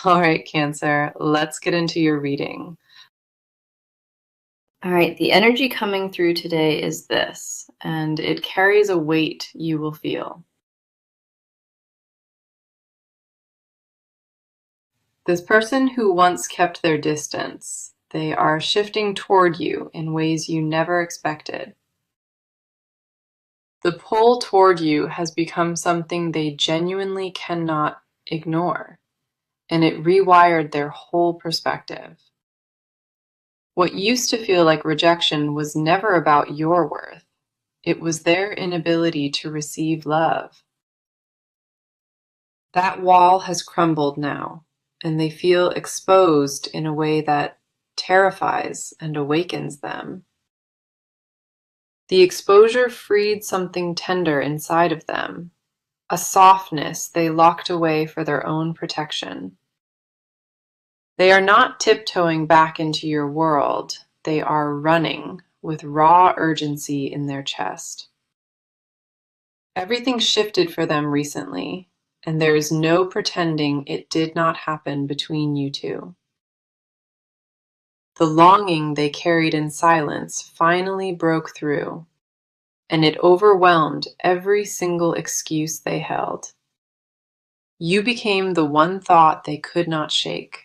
All right, Cancer, let's get into your reading. All right, the energy coming through today is this, and it carries a weight you will feel. This person who once kept their distance, they are shifting toward you in ways you never expected. The pull toward you has become something they genuinely cannot ignore, and it rewired their whole perspective. What used to feel like rejection was never about your worth. It was their inability to receive love. That wall has crumbled now, and they feel exposed in a way that terrifies and awakens them. The exposure freed something tender inside of them, a softness they locked away for their own protection. They are not tiptoeing back into your world, they are running with raw urgency in their chest. Everything shifted for them recently, and there is no pretending it did not happen between you two. The longing they carried in silence finally broke through, and it overwhelmed every single excuse they held. You became the one thought they could not shake,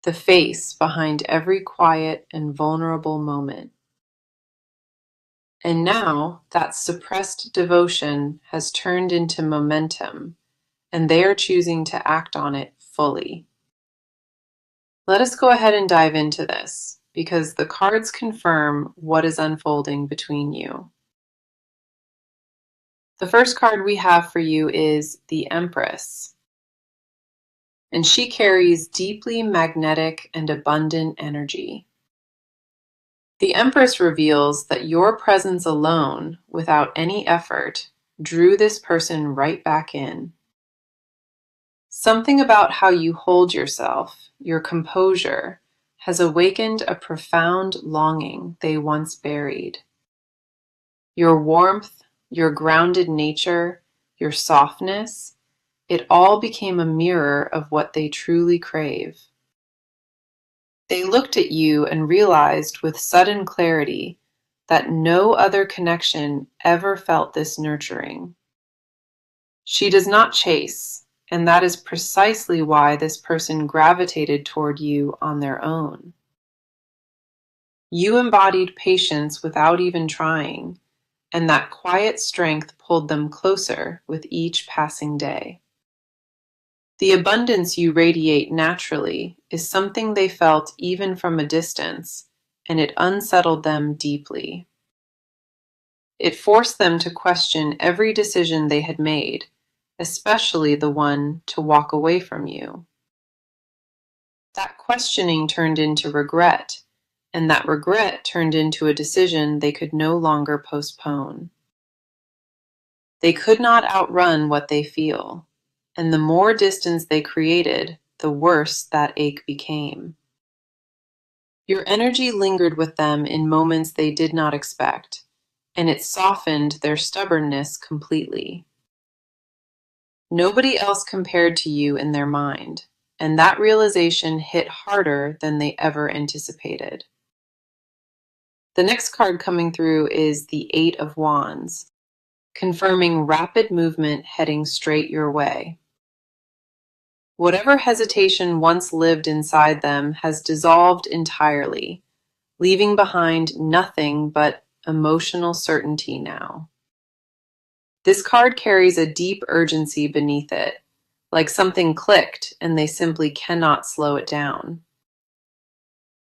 the face behind every quiet and vulnerable moment. And now that suppressed devotion has turned into momentum, and they are choosing to act on it fully. Let us go ahead and dive into this, because the cards confirm what is unfolding between you. The first card we have for you is the Empress, and she carries deeply magnetic and abundant energy. The Empress reveals that your presence alone, without any effort, drew this person right back in. Something about how you hold yourself, your composure, has awakened a profound longing they once buried. Your warmth, your grounded nature, your softness, it all became a mirror of what they truly crave. They looked at you and realized with sudden clarity that no other connection ever felt this nurturing. She does not chase, and that is precisely why this person gravitated toward you on their own. You embodied patience without even trying, and that quiet strength pulled them closer with each passing day. The abundance you radiate naturally is something they felt even from a distance, and it unsettled them deeply. It forced them to question every decision they had made, especially the one to walk away from you. That questioning turned into regret, and that regret turned into a decision they could no longer postpone. They could not outrun what they feel, and the more distance they created, the worse that ache became. Your energy lingered with them in moments they did not expect, and it softened their stubbornness completely. Nobody else compared to you in their mind, and that realization hit harder than they ever anticipated. The next card coming through is the Eight of Wands, confirming rapid movement heading straight your way. Whatever hesitation once lived inside them has dissolved entirely, leaving behind nothing but emotional certainty now. This card carries a deep urgency beneath it, like something clicked and they simply cannot slow it down.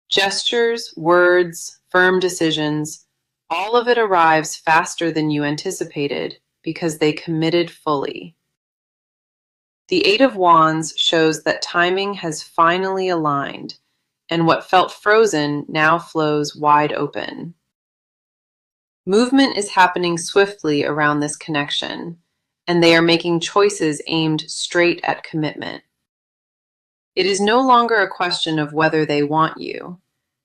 Gestures, words, firm decisions, all of it arrives faster than you anticipated because they committed fully. The Eight of Wands shows that timing has finally aligned, and what felt frozen now flows wide open. Movement is happening swiftly around this connection, and they are making choices aimed straight at commitment. It is no longer a question of whether they want you.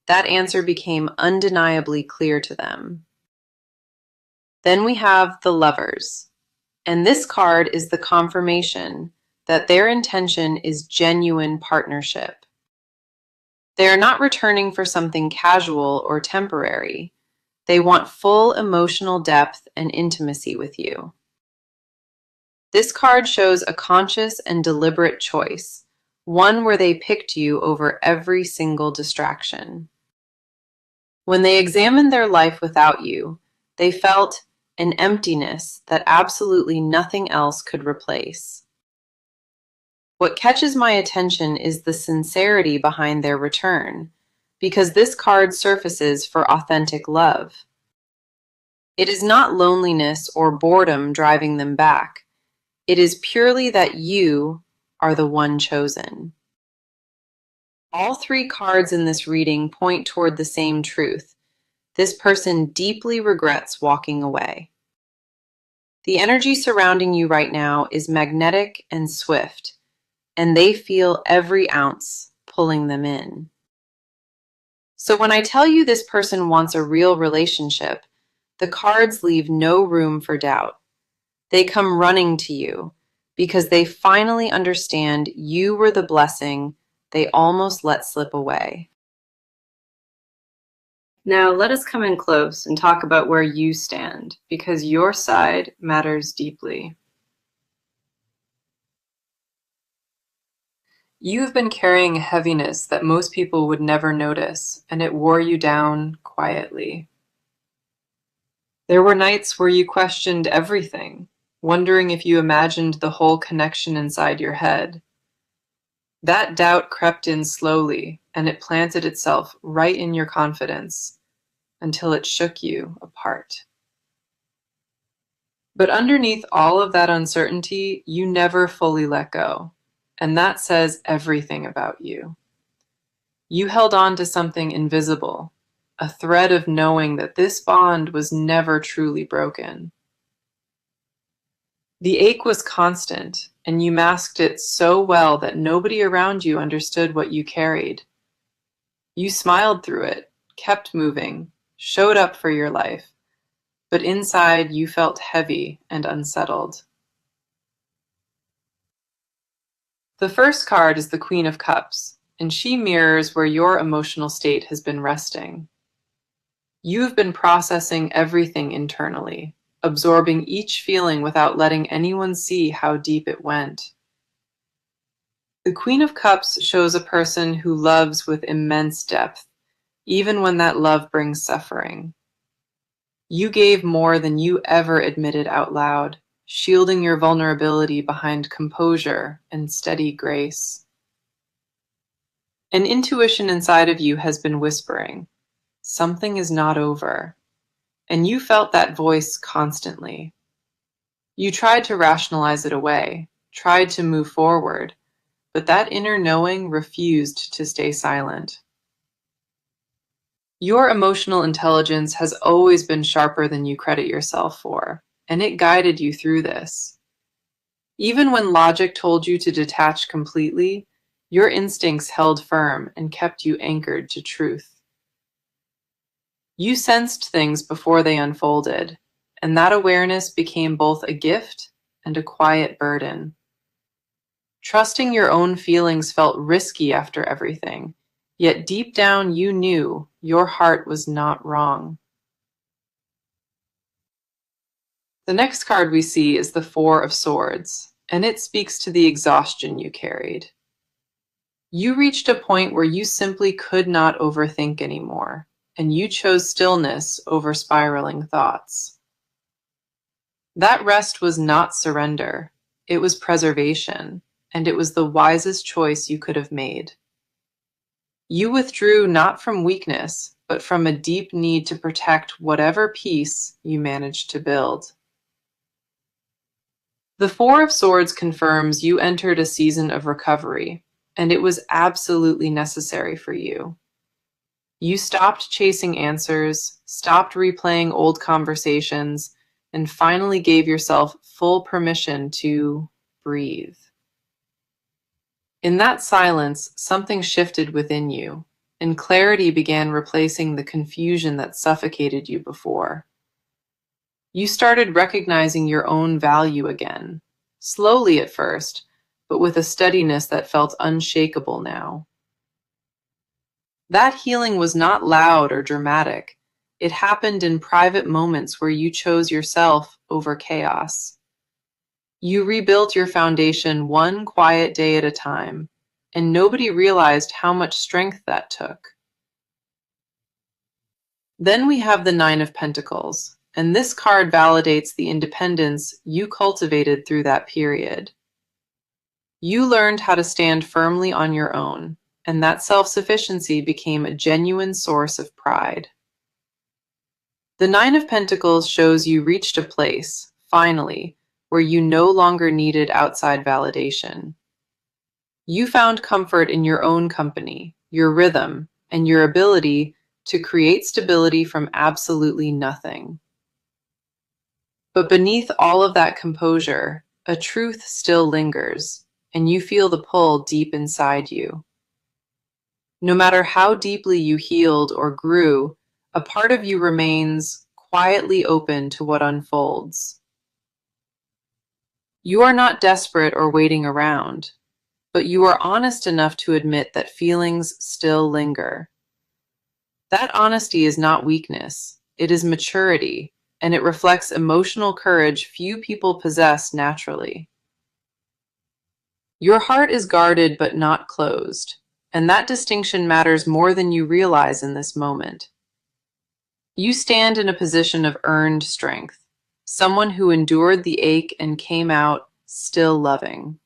That answer became undeniably clear to them. Then we have the Lovers, and this card is the confirmation that their intention is genuine partnership. They are not returning for something casual or temporary. They want full emotional depth and intimacy with you. This card shows a conscious and deliberate choice, one where they picked you over every single distraction. When they examined their life without you, they felt an emptiness that absolutely nothing else could replace. What catches my attention is the sincerity behind their return, because this card surfaces for authentic love. It is not loneliness or boredom driving them back. It is purely that you are the one chosen. All three cards in this reading point toward the same truth. This person deeply regrets walking away. The energy surrounding you right now is magnetic and swift, and they feel every ounce pulling them in. So when I tell you this person wants a real relationship, the cards leave no room for doubt. They come running to you because they finally understand you were the blessing they almost let slip away. Now let us come in close and talk about where you stand, because your side matters deeply. You have been carrying a heaviness that most people would never notice, and it wore you down quietly. There were nights where you questioned everything, wondering if you imagined the whole connection inside your head. That doubt crept in slowly, and it planted itself right in your confidence until it shook you apart. But underneath all of that uncertainty, you never fully let go, and that says everything about you. You held on to something invisible, a thread of knowing that this bond was never truly broken. The ache was constant, and you masked it so well that nobody around you understood what you carried. You smiled through it, kept moving, showed up for your life, but inside you felt heavy and unsettled. The first card is the Queen of Cups, and she mirrors where your emotional state has been resting. You have been processing everything internally, absorbing each feeling without letting anyone see how deep it went. The Queen of Cups shows a person who loves with immense depth, even when that love brings suffering. You gave more than you ever admitted out loud, shielding your vulnerability behind composure and steady grace. An intuition inside of you has been whispering, something is not over, and you felt that voice constantly. You tried to rationalize it away, tried to move forward, but that inner knowing refused to stay silent. Your emotional intelligence has always been sharper than you credit yourself for, and it guided you through this. Even when logic told you to detach completely, your instincts held firm and kept you anchored to truth. You sensed things before they unfolded, and that awareness became both a gift and a quiet burden. Trusting your own feelings felt risky after everything, yet deep down you knew your heart was not wrong. The next card we see is the Four of Swords, and it speaks to the exhaustion you carried. You reached a point where you simply could not overthink anymore, and you chose stillness over spiraling thoughts. That rest was not surrender, it was preservation, and it was the wisest choice you could have made. You withdrew not from weakness, but from a deep need to protect whatever peace you managed to build. The Four of Swords confirms you entered a season of recovery, and it was absolutely necessary for you. You stopped chasing answers, stopped replaying old conversations, and finally gave yourself full permission to breathe. In that silence, something shifted within you, and clarity began replacing the confusion that suffocated you before. You started recognizing your own value again, slowly at first, but with a steadiness that felt unshakable now. That healing was not loud or dramatic. It happened in private moments where you chose yourself over chaos. You rebuilt your foundation one quiet day at a time, and nobody realized how much strength that took. Then we have the Nine of Pentacles, and this card validates the independence you cultivated through that period. You learned how to stand firmly on your own, and that self-sufficiency became a genuine source of pride. The Nine of Pentacles shows you reached a place, finally, where you no longer needed outside validation. You found comfort in your own company, your rhythm, and your ability to create stability from absolutely nothing. But beneath all of that composure, a truth still lingers, and you feel the pull deep inside you. No matter how deeply you healed or grew, a part of you remains quietly open to what unfolds. You are not desperate or waiting around, but you are honest enough to admit that feelings still linger. That honesty is not weakness, it is maturity, and it reflects emotional courage few people possess naturally. Your heart is guarded but not closed, and that distinction matters more than you realize in this moment. You stand in a position of earned strength, someone who endured the ache and came out still loving.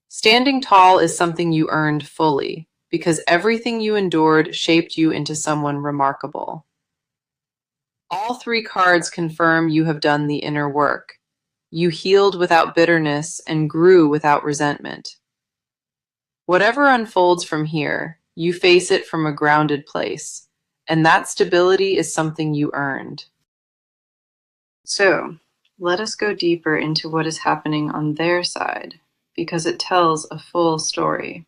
Standing tall is something you earned fully, because everything you endured shaped you into someone remarkable. All three cards confirm you have done the inner work. You healed without bitterness and grew without resentment. Whatever unfolds from here, you face it from a grounded place, and that stability is something you earned. So, let us go deeper into what is happening on their side, because it tells a full story.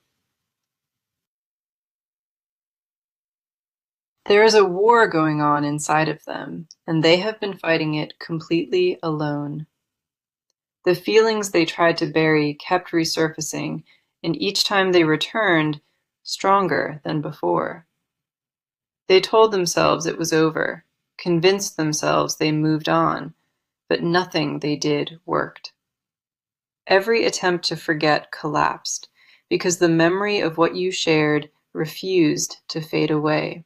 There is a war going on inside of them, and they have been fighting it completely alone. The feelings they tried to bury kept resurfacing, and each time they returned, stronger than before. They told themselves it was over, convinced themselves they moved on, but nothing they did worked. Every attempt to forget collapsed, because the memory of what you shared refused to fade away.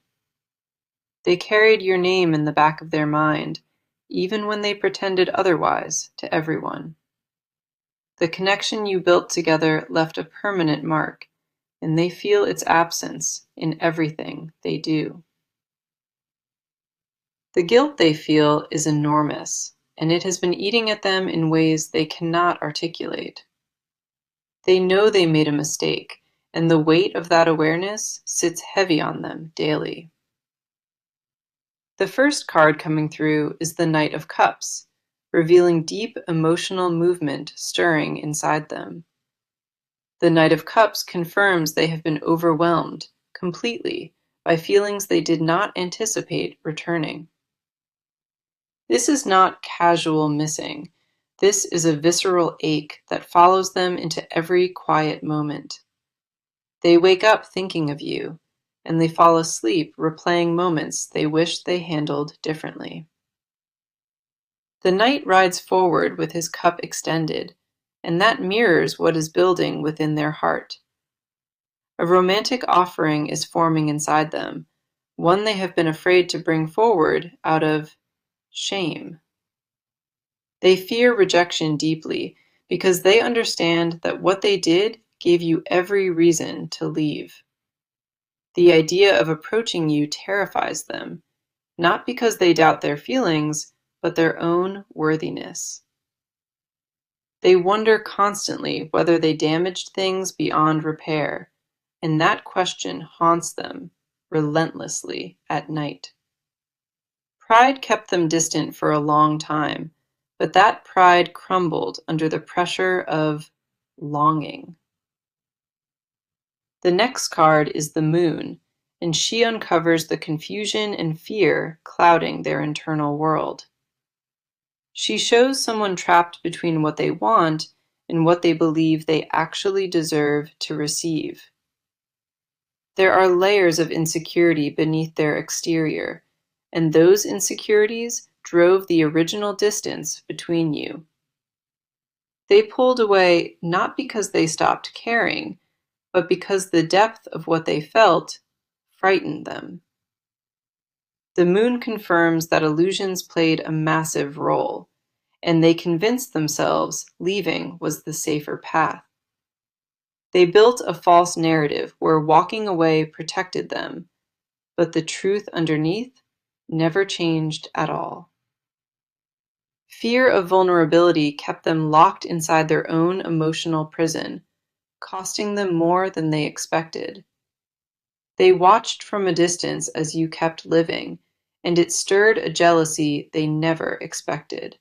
They carried your name in the back of their mind, even when they pretended otherwise to everyone. The connection you built together left a permanent mark, and they feel its absence in everything they do. The guilt they feel is enormous, and it has been eating at them in ways they cannot articulate. They know they made a mistake, and the weight of that awareness sits heavy on them daily. The first card coming through is the Knight of Cups, revealing deep emotional movement stirring inside them. The Knight of Cups confirms they have been overwhelmed completely by feelings they did not anticipate returning. This is not casual missing. This is a visceral ache that follows them into every quiet moment. They wake up thinking of you, and they fall asleep replaying moments they wish they handled differently. The knight rides forward with his cup extended, and that mirrors what is building within their heart. A romantic offering is forming inside them, one they have been afraid to bring forward out of shame. They fear rejection deeply because they understand that what they did gave you every reason to leave. The idea of approaching you terrifies them, not because they doubt their feelings, but their own worthiness. They wonder constantly whether they damaged things beyond repair, and that question haunts them relentlessly at night. Pride kept them distant for a long time, but that pride crumbled under the pressure of longing. The next card is the Moon, and she uncovers the confusion and fear clouding their internal world. She shows someone trapped between what they want and what they believe they actually deserve to receive. There are layers of insecurity beneath their exterior, and those insecurities drove the original distance between you. They pulled away not because they stopped caring, but because the depth of what they felt frightened them. The moon confirms that illusions played a massive role, and they convinced themselves leaving was the safer path. They built a false narrative where walking away protected them, but the truth underneath never changed at all. Fear of vulnerability kept them locked inside their own emotional prison, costing them more than they expected. They watched from a distance as you kept living, and it stirred a jealousy they never expected.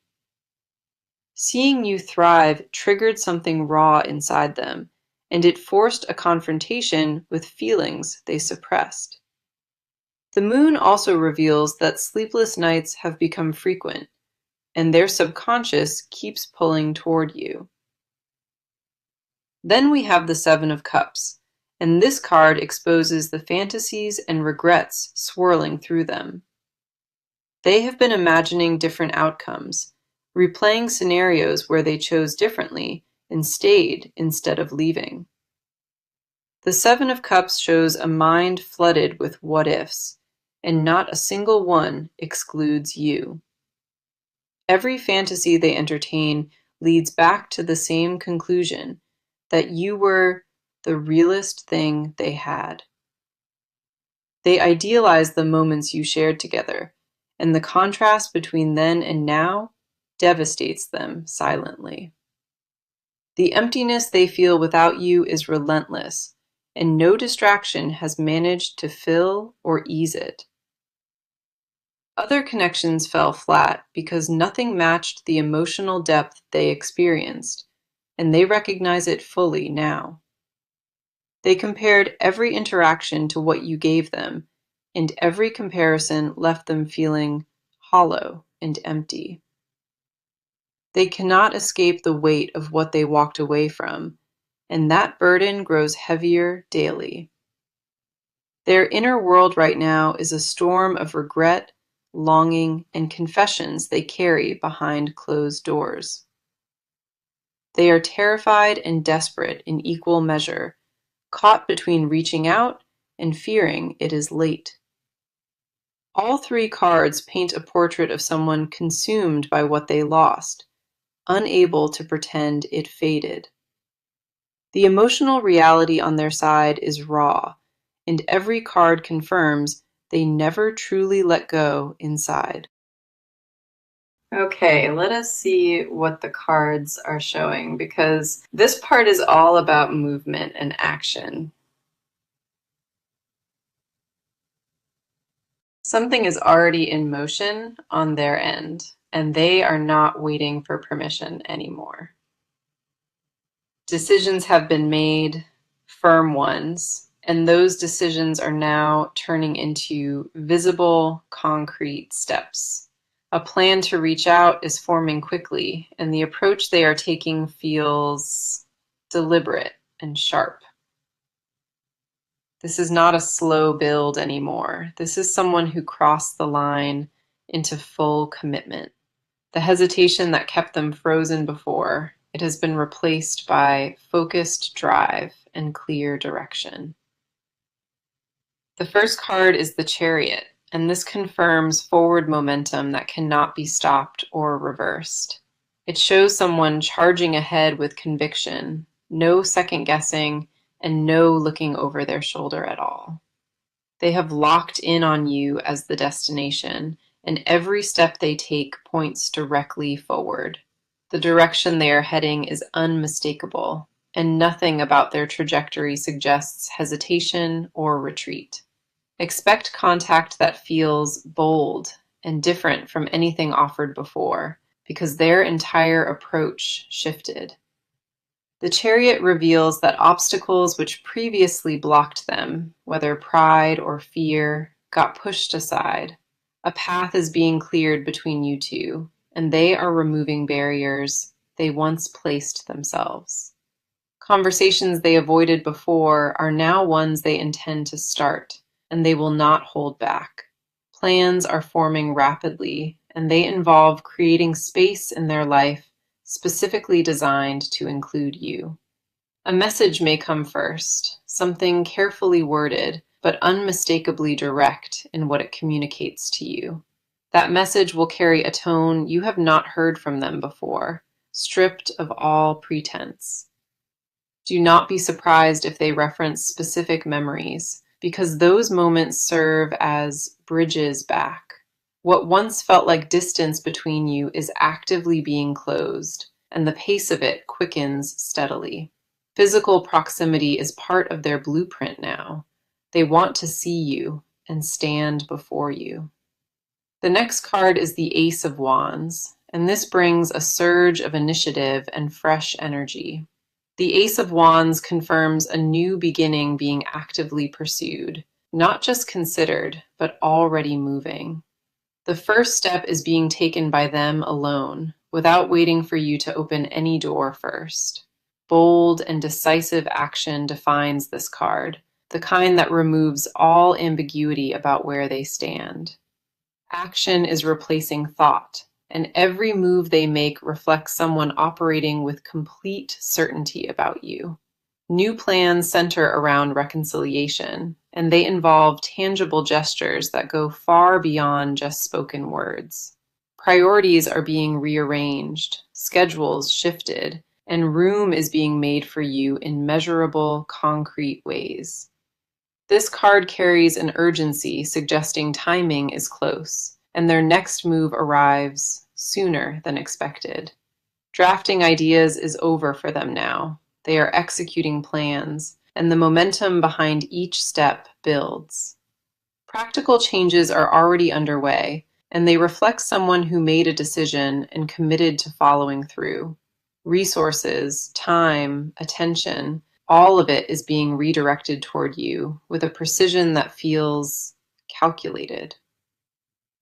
Seeing you thrive triggered something raw inside them, and it forced a confrontation with feelings they suppressed. The moon also reveals that sleepless nights have become frequent, and their subconscious keeps pulling toward you. Then we have the Seven of Cups, and this card exposes the fantasies and regrets swirling through them. They have been imagining different outcomes, replaying scenarios where they chose differently and stayed instead of leaving. The Seven of Cups shows a mind flooded with what-ifs, and not a single one excludes you. Every fantasy they entertain leads back to the same conclusion, that you were the realest thing they had. They idealize the moments you shared together, and the contrast between then and now devastates them silently. The emptiness they feel without you is relentless, and no distraction has managed to fill or ease it. Other connections fell flat because nothing matched the emotional depth they experienced, and they recognize it fully now. They compared every interaction to what you gave them, and every comparison left them feeling hollow and empty. They cannot escape the weight of what they walked away from, and that burden grows heavier daily. Their inner world right now is a storm of regret, longing, and confessions they carry behind closed doors. They are terrified and desperate in equal measure, caught between reaching out and fearing it is late. All three cards paint a portrait of someone consumed by what they lost, unable to pretend it faded. The emotional reality on their side is raw, and every card confirms they never truly let go inside. Okay, let us see what the cards are showing, because this part is all about movement and action. Something is already in motion on their end, and they are not waiting for permission anymore. Decisions have been made, firm ones, and those decisions are now turning into visible, concrete steps. A plan to reach out is forming quickly, and the approach they are taking feels deliberate and sharp. This is not a slow build anymore. This is someone who crossed the line into full commitment. The hesitation that kept them frozen before, it has been replaced by focused drive and clear direction. The first card is the Chariot, and this confirms forward momentum that cannot be stopped or reversed. It shows someone charging ahead with conviction, no second guessing, and no looking over their shoulder at all. They have locked in on you as the destination, and every step they take points directly forward. The direction they are heading is unmistakable, and nothing about their trajectory suggests hesitation or retreat. Expect contact that feels bold and different from anything offered before, because their entire approach shifted. The Chariot reveals that obstacles which previously blocked them, whether pride or fear, got pushed aside. A path is being cleared between you two, and they are removing barriers they once placed themselves. Conversations they avoided before are now ones they intend to start, and they will not hold back. Plans are forming rapidly, and they involve creating space in their life specifically designed to include you. A message may come first, something carefully worded, but unmistakably direct in what it communicates to you. That message will carry a tone you have not heard from them before, stripped of all pretense. Do not be surprised if they reference specific memories, because those moments serve as bridges back. What once felt like distance between you is actively being closed, and the pace of it quickens steadily. Physical proximity is part of their blueprint now. They want to see you and stand before you. The next card is the Ace of Wands, and this brings a surge of initiative and fresh energy. The Ace of Wands confirms a new beginning being actively pursued, not just considered, but already moving. The first step is being taken by them alone, without waiting for you to open any door first. Bold and decisive action defines this card, the kind that removes all ambiguity about where they stand. Action is replacing thought, and every move they make reflects someone operating with complete certainty about you. New plans center around reconciliation, and they involve tangible gestures that go far beyond just spoken words. Priorities are being rearranged, schedules shifted, and room is being made for you in measurable, concrete ways. This card carries an urgency suggesting timing is close, and their next move arrives sooner than expected. Drafting ideas is over for them now. They are executing plans, and the momentum behind each step builds. Practical changes are already underway, and they reflect someone who made a decision and committed to following through. Resources, time, attention, all of it is being redirected toward you with a precision that feels calculated.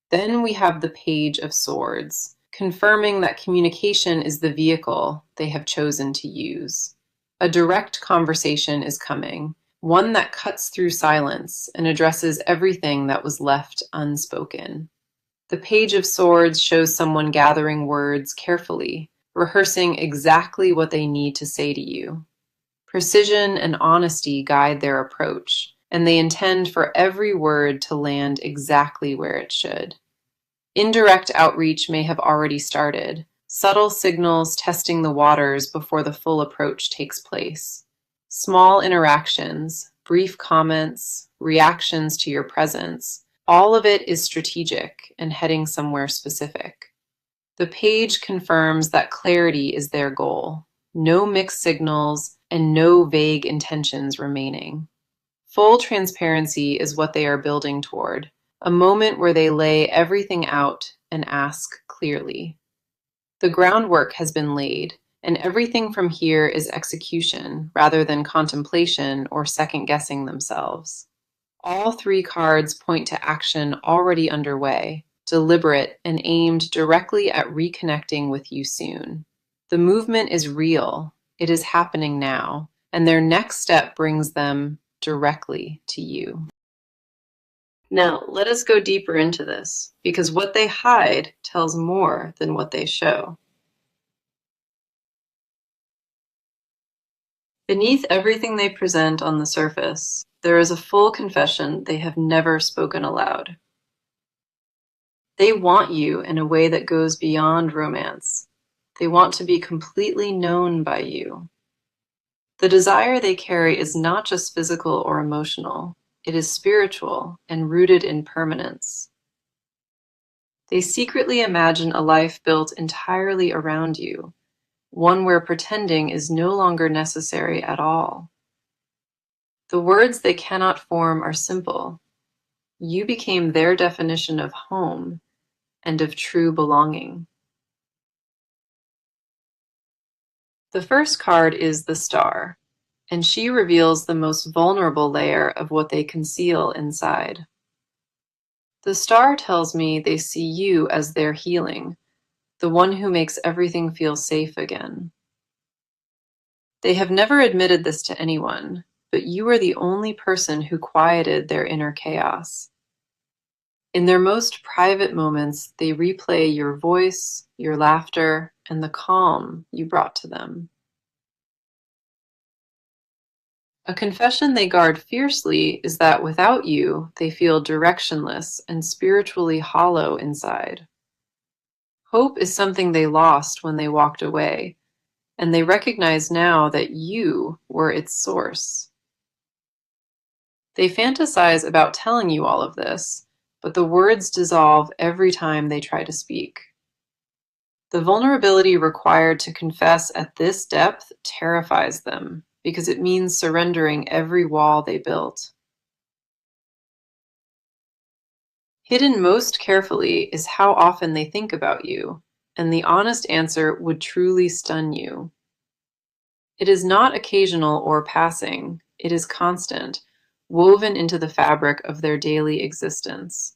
Then we have the Page of Swords, confirming that communication is the vehicle they have chosen to use. A direct conversation is coming, one that cuts through silence and addresses everything that was left unspoken. The Page of Swords shows someone gathering words carefully, rehearsing exactly what they need to say to you. Precision and honesty guide their approach, and they intend for every word to land exactly where it should. Indirect outreach may have already started, subtle signals testing the waters before the full approach takes place. Small interactions, brief comments, reactions to your presence, all of it is strategic and heading somewhere specific. The page confirms that clarity is their goal, no mixed signals and no vague intentions remaining. Full transparency is what they are building toward, a moment where they lay everything out and ask clearly. The groundwork has been laid, and everything from here is execution rather than contemplation or second-guessing themselves. All three cards point to action already underway, deliberate and aimed directly at reconnecting with you soon. The movement is real, it is happening now, and their next step brings them directly to you. Now, let us go deeper into this, because what they hide tells more than what they show. Beneath everything they present on the surface, there is a full confession they have never spoken aloud. They want you in a way that goes beyond romance. They want to be completely known by you. The desire they carry is not just physical or emotional. It is spiritual and rooted in permanence. They secretly imagine a life built entirely around you, one where pretending is no longer necessary at all. The words they cannot form are simple. You became their definition of home and of true belonging. The first card is the Star, and she reveals the most vulnerable layer of what they conceal inside. The Star tells me they see you as their healing, the one who makes everything feel safe again. They have never admitted this to anyone, but you are the only person who quieted their inner chaos. In their most private moments, they replay your voice, your laughter, and the calm you brought to them. A confession they guard fiercely is that without you, they feel directionless and spiritually hollow inside. Hope is something they lost when they walked away, and they recognize now that you were its source. They fantasize about telling you all of this, but the words dissolve every time they try to speak. The vulnerability required to confess at this depth terrifies them because it means surrendering every wall they built. Hidden most carefully is how often they think about you, and the honest answer would truly stun you. It is not occasional or passing, it is constant, woven into the fabric of their daily existence.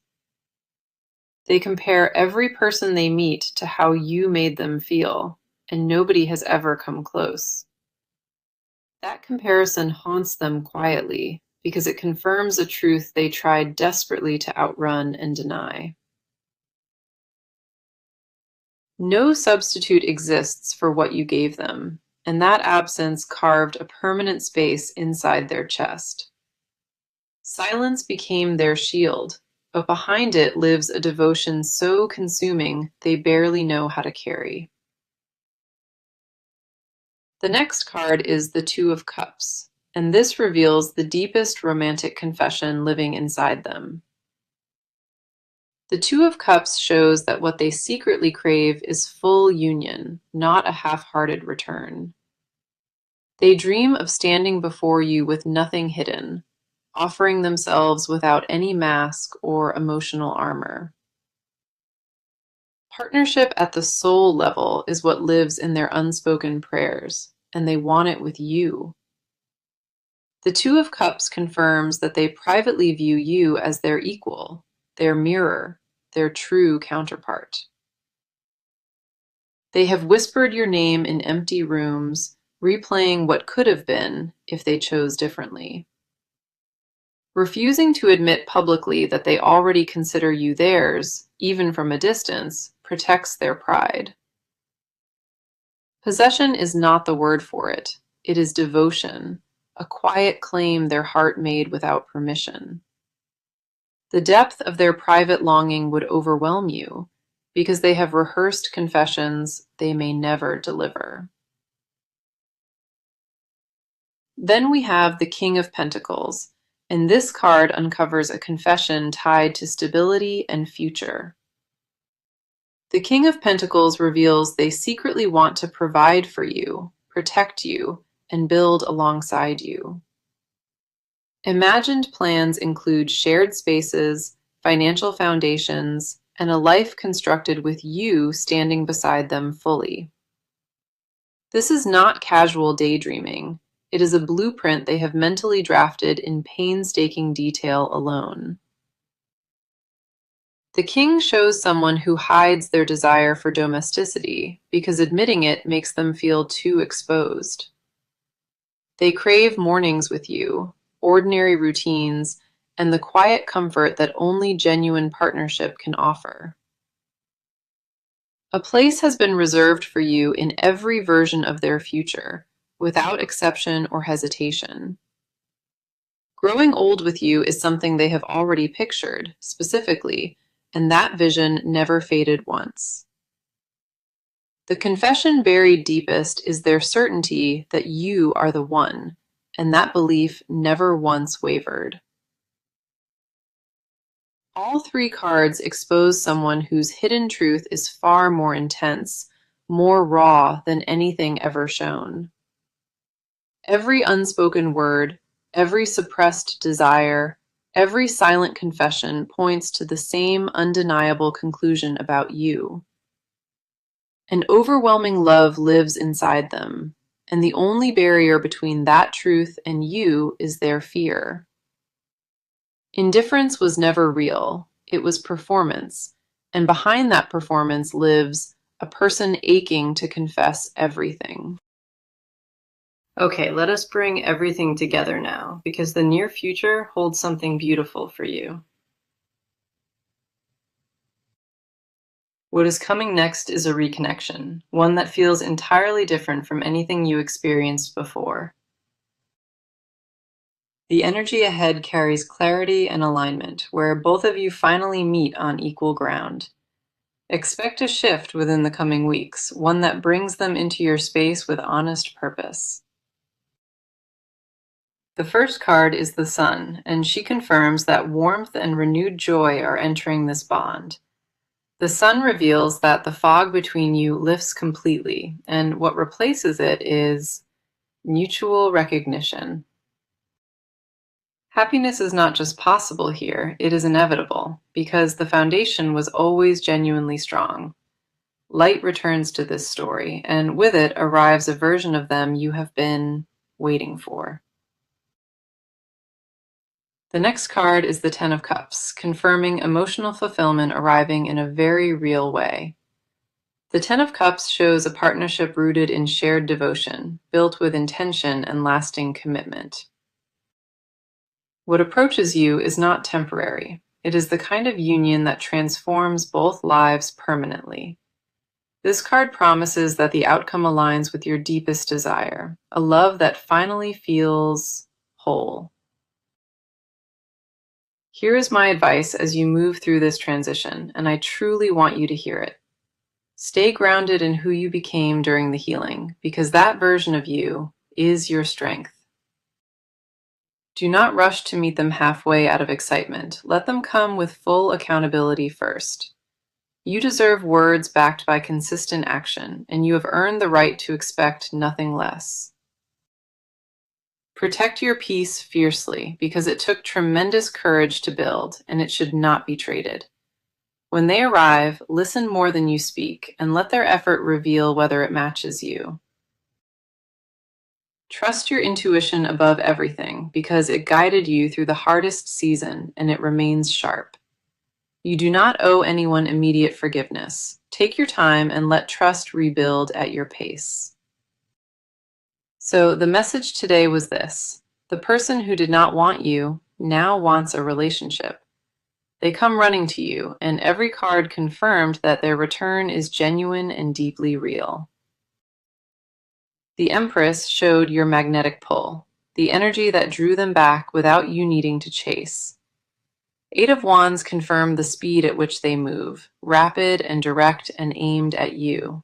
They compare every person they meet to how you made them feel, and nobody has ever come close. That comparison haunts them quietly because it confirms a truth they tried desperately to outrun and deny. No substitute exists for what you gave them, and that absence carved a permanent space inside their chest. Silence became their shield, but behind it lives a devotion so consuming they barely know how to carry. The next card is the Two of Cups, and this reveals the deepest romantic confession living inside them. The Two of Cups shows that what they secretly crave is full union, not a half-hearted return. They dream of standing before you with nothing hidden, offering themselves without any mask or emotional armor. Partnership at the soul level is what lives in their unspoken prayers, and they want it with you. The Two of Cups confirms that they privately view you as their equal, their mirror, their true counterpart. They have whispered your name in empty rooms, replaying what could have been if they chose differently. Refusing to admit publicly that they already consider you theirs, even from a distance, protects their pride. Possession is not the word for it. It is devotion, a quiet claim their heart made without permission. The depth of their private longing would overwhelm you because they have rehearsed confessions they may never deliver. Then we have the King of Pentacles, and this card uncovers a confession tied to stability and future. The King of Pentacles reveals they secretly want to provide for you, protect you, and build alongside you. Imagined plans include shared spaces, financial foundations, and a life constructed with you standing beside them fully. This is not casual daydreaming. It is a blueprint they have mentally drafted in painstaking detail alone. The king shows someone who hides their desire for domesticity because admitting it makes them feel too exposed. They crave mornings with you, ordinary routines, and the quiet comfort that only genuine partnership can offer. A place has been reserved for you in every version of their future, without exception or hesitation. Growing old with you is something they have already pictured, specifically, and that vision never faded once. The confession buried deepest is their certainty that you are the one, and that belief never once wavered. All three cards expose someone whose hidden truth is far more intense, more raw than anything ever shown. Every unspoken word, every suppressed desire, every silent confession points to the same undeniable conclusion about you. An overwhelming love lives inside them, and the only barrier between that truth and you is their fear. Indifference was never real, it was performance, and behind that performance lives a person aching to confess everything. Okay, let us bring everything together now, because the near future holds something beautiful for you. What is coming next is a reconnection, one that feels entirely different from anything you experienced before. The energy ahead carries clarity and alignment, where both of you finally meet on equal ground. Expect a shift within the coming weeks, one that brings them into your space with honest purpose. The first card is the Sun, and she confirms that warmth and renewed joy are entering this bond. The Sun reveals that the fog between you lifts completely, and what replaces it is mutual recognition. Happiness is not just possible here, it is inevitable, because the foundation was always genuinely strong. Light returns to this story, and with it arrives a version of them you have been waiting for. The next card is the Ten of Cups, confirming emotional fulfillment arriving in a very real way. The Ten of Cups shows a partnership rooted in shared devotion, built with intention and lasting commitment. What approaches you is not temporary. It is the kind of union that transforms both lives permanently. This card promises that the outcome aligns with your deepest desire, a love that finally feels whole. Here is my advice as you move through this transition, and I truly want you to hear it. Stay grounded in who you became during the healing, because that version of you is your strength. Do not rush to meet them halfway out of excitement. Let them come with full accountability first. You deserve words backed by consistent action, and you have earned the right to expect nothing less. Protect your peace fiercely, because it took tremendous courage to build, and it should not be traded. When they arrive, listen more than you speak, and let their effort reveal whether it matches you. Trust your intuition above everything, because it guided you through the hardest season, and it remains sharp. You do not owe anyone immediate forgiveness. Take your time and let trust rebuild at your pace. So the message today was this: the person who did not want you now wants a relationship. They come running to you, and every card confirmed that their return is genuine and deeply real. The Empress showed your magnetic pull, the energy that drew them back without you needing to chase. Eight of Wands confirmed the speed at which they move, rapid and direct and aimed at you.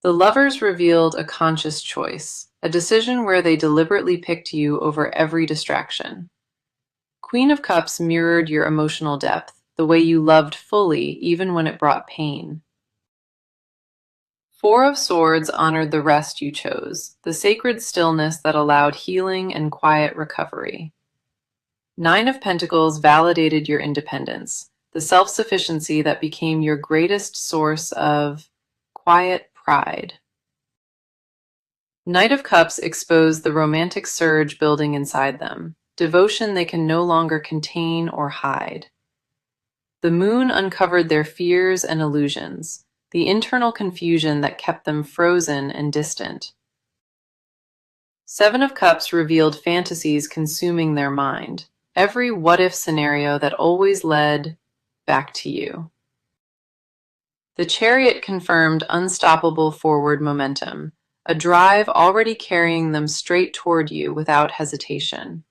The Lovers revealed a conscious choice, a decision where they deliberately picked you over every distraction. Queen of Cups mirrored your emotional depth, the way you loved fully even when it brought pain. Four of Swords honored the rest you chose, the sacred stillness that allowed healing and quiet recovery. Nine of Pentacles validated your independence, the self-sufficiency that became your greatest source of quiet pride. Knight of Cups exposed the romantic surge building inside them, devotion they can no longer contain or hide. The Moon uncovered their fears and illusions, the internal confusion that kept them frozen and distant. Seven of Cups revealed fantasies consuming their mind, every what-if scenario that always led back to you. The Chariot confirmed unstoppable forward momentum, a drive already carrying them straight toward you without hesitation.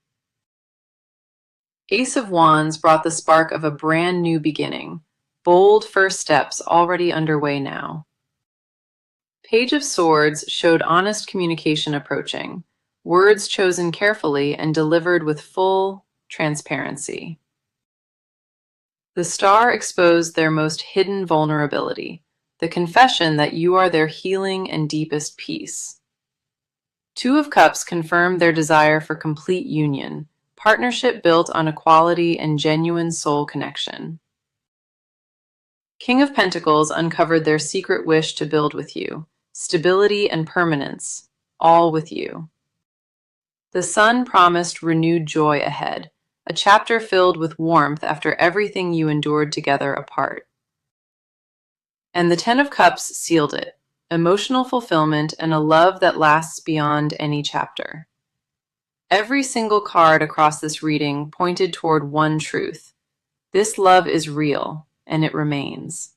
Ace of Wands brought the spark of a brand new beginning, bold first steps already underway now. Page of Swords showed honest communication approaching, words chosen carefully and delivered with full transparency. The Star exposed their most hidden vulnerability, the confession that you are their healing and deepest peace. Two of Cups confirmed their desire for complete union, partnership built on equality and genuine soul connection. King of Pentacles uncovered their secret wish to build with you, stability and permanence, all with you. The Sun promised renewed joy ahead, a chapter filled with warmth after everything you endured together apart. And the Ten of Cups sealed it: emotional fulfillment and a love that lasts beyond any chapter. Every single card across this reading pointed toward one truth: this love is real, and it remains.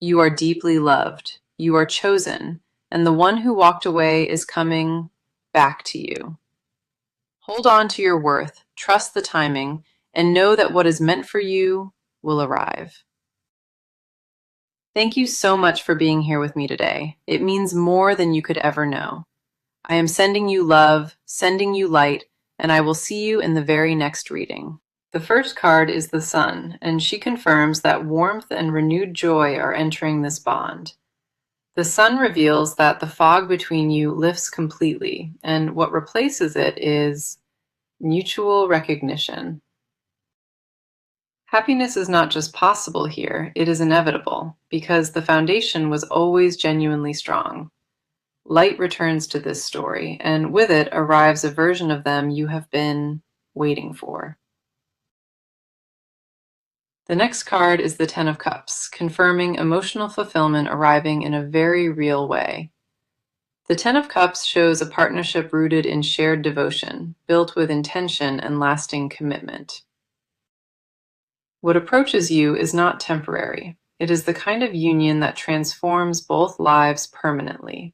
You are deeply loved. You are chosen, and the one who walked away is coming back to you. Hold on to your worth, trust the timing, and know that what is meant for you will arrive. Thank you so much for being here with me today. It means more than you could ever know. I am sending you love, sending you light, and I will see you in the very next reading. The first card is the Sun, and she confirms that warmth and renewed joy are entering this bond. The Sun reveals that the fog between you lifts completely, and what replaces it is mutual recognition. Happiness is not just possible here, it is inevitable, because the foundation was always genuinely strong. Light returns to this story, and with it arrives a version of them you have been waiting for. The next card is the Ten of Cups, confirming emotional fulfillment arriving in a very real way. The Ten of Cups shows a partnership rooted in shared devotion, built with intention and lasting commitment. What approaches you is not temporary. It is the kind of union that transforms both lives permanently.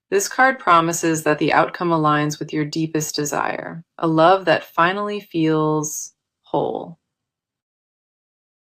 This card promises that the outcome aligns with your deepest desire, a love that finally feels whole.